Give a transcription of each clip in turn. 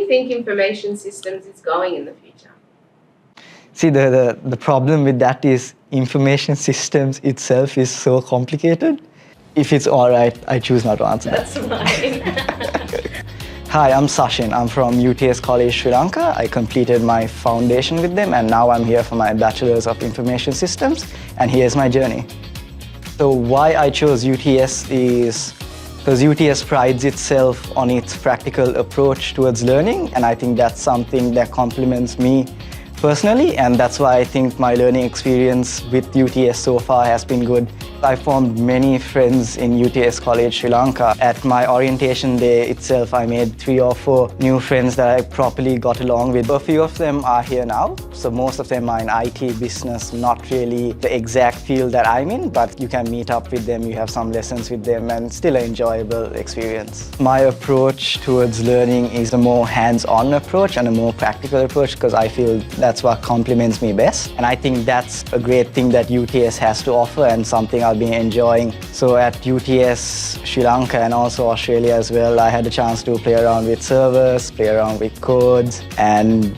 you think information systems is going in the future? See, the problem with that is information systems itself is so complicated. If it's all right, I choose not to answer that. That's fine. Hi, I'm Sashin. I'm from UTS College Sri Lanka. I completed my foundation with them and now I'm here for my Bachelor's of Information Systems, and here's my journey. So why I chose UTS is because UTS prides itself on its practical approach towards learning, and I think that's something that complements me personally, and that's why I think my learning experience with UTS so far has been good. I formed many friends in UTS College Sri Lanka. At my orientation day itself, I made 3 or 4 new friends that I properly got along with. A few of them are here now, so most of them are in IT, business, not really the exact field that I'm in, but you can meet up with them, you have some lessons with them, and still an enjoyable experience. My approach towards learning is a more hands-on approach and a more practical approach because I feel that's what complements me best. And I think that's a great thing that UTS has to offer and something I'll be enjoying. So at UTS Sri Lanka and also Australia as well, I had a chance to play around with servers, play around with codes, and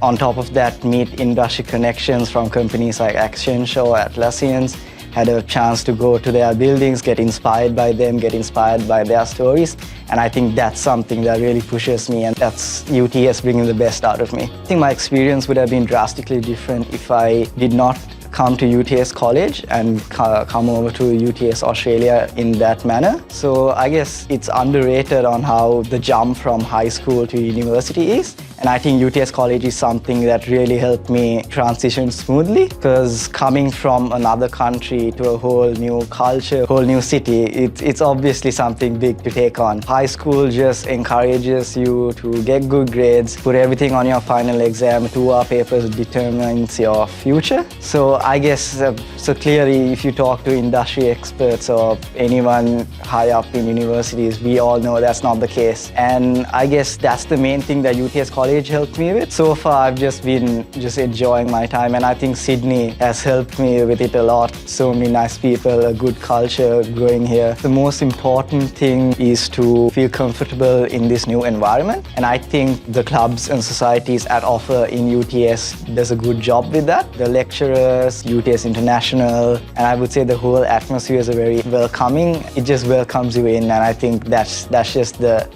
on top of that, meet industry connections from companies like Accenture or Atlassians. Had a chance to go to their buildings, get inspired by them, get inspired by their stories. And I think that's something that really pushes me, and that's UTS bringing the best out of me. I think my experience would have been drastically different if I did not come to UTS College and come over to UTS Australia in that manner. So I guess it's underrated on how the jump from high school to university is. And I think UTS College is something that really helped me transition smoothly, because coming from another country to a whole new culture, whole new city, it's obviously something big to take on. High school just encourages you to get good grades, put everything on your final exam. 2-hour papers determines your future. So I guess, so clearly if you talk to industry experts or anyone high up in universities, we all know that's not the case. And I guess that's the main thing that UTS College helped me with. So far I've just been enjoying my time, and I think Sydney has helped me with it a lot. So many nice people, a good culture growing here. The most important thing is to feel comfortable in this new environment, and I think the clubs and societies at offer in UTS does a good job with that. The lecturers, UTS International, and I would say the whole atmosphere is very welcoming. It just welcomes you in, and I think that's just the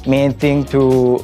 main thing to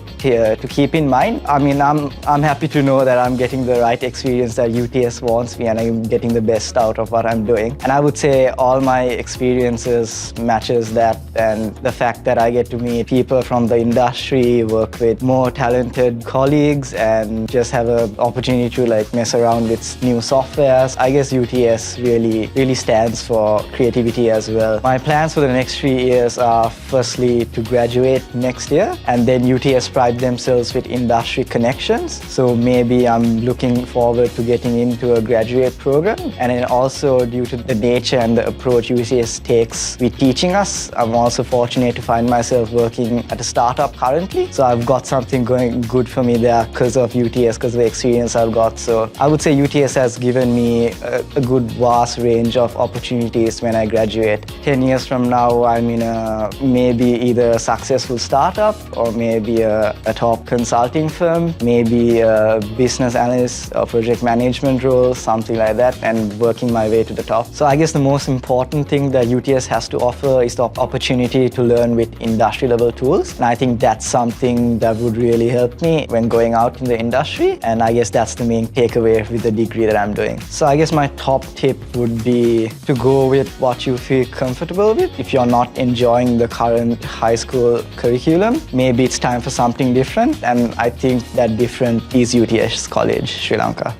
keep in mind. I mean, I'm happy to know that I'm getting the right experience that UTS wants me, and I'm getting the best out of what I'm doing. And I would say all my experiences matches that, and the fact that I get to meet people from the industry, work with more talented colleagues, and just have an opportunity to like mess around with new softwares. I guess UTS really stands for creativity as well. My plans for the next 3 years are firstly to graduate next year, and then UTS pride themselves with industry connections. So maybe I'm looking forward to getting into a graduate program. And then also due to the nature and the approach UTS takes with teaching us, I'm also fortunate to find myself working at a startup currently. So I've got something going good for me there because of UTS, because of the experience I've got. So I would say UTS has given me a good vast range of opportunities when I graduate. 10 years from now, I'm in a maybe either a successful startup or maybe a top consulting firm, maybe a business analyst or project management role, something like that, and working my way to the top. So I guess the most important thing that UTS has to offer is the opportunity to learn with industry level tools. And I think that's something that would really help me when going out in the industry. And I guess that's the main takeaway with the degree that I'm doing. So I guess my top tip would be to go with what you feel comfortable with. If you're not enjoying the current high school curriculum, maybe it's time for something different, and I think that different is UTS College Sri Lanka.